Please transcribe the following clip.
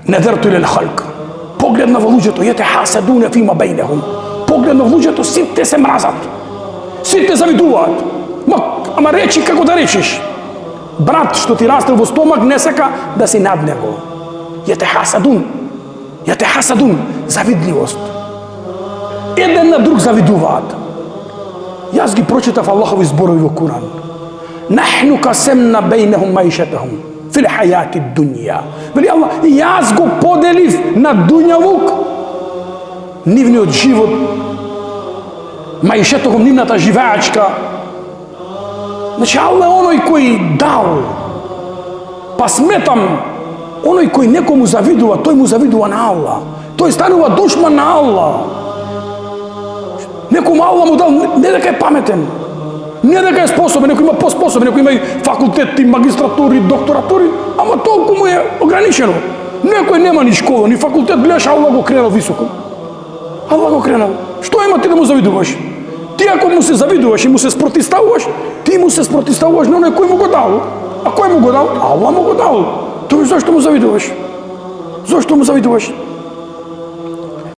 Надарту лил халк. Погледна во луѓето, јете хасадуна фима бейнехум. Погледна во луѓето, сите се мразат. Сите завидуваат. Ама речи како да речиш. Брат што ти расте во стомак не сака да си над него. Јете хасадун, завидливост. Еден на друг завидуваат. Јас ги прочитав Аллахови зборови во Куран. Нахну касемна бейнехум маишетахум фил хајати дунја. Вели Аллах, јас го поделив на дуњавук нивниот живот, маишетахум, нивната живеачка. Значи Аллах е оној кој дал. Па сметам, оној кој некому завидува, тој му завидува на Аллах. Тој станува душман на Аллах. Некому Аллах му дал, не дека е паметен, не дека е способен, некој има поспособен, некој има и факултети, магистратури, докторатури, ама толку му е ограничено. Некој нема ни школа, ни факултет, гледаш, Аллах го кренал високо. Аллах го кренал. Што има ти да му завидуваш? Ти ако му се завидуваш и му се спротиставуваш, ти му се спротиставуваш на оној кој му го дал. А кој му го дал? Аллах му го дал. Тој зашто му завидуваш? Зашто му завидуваш?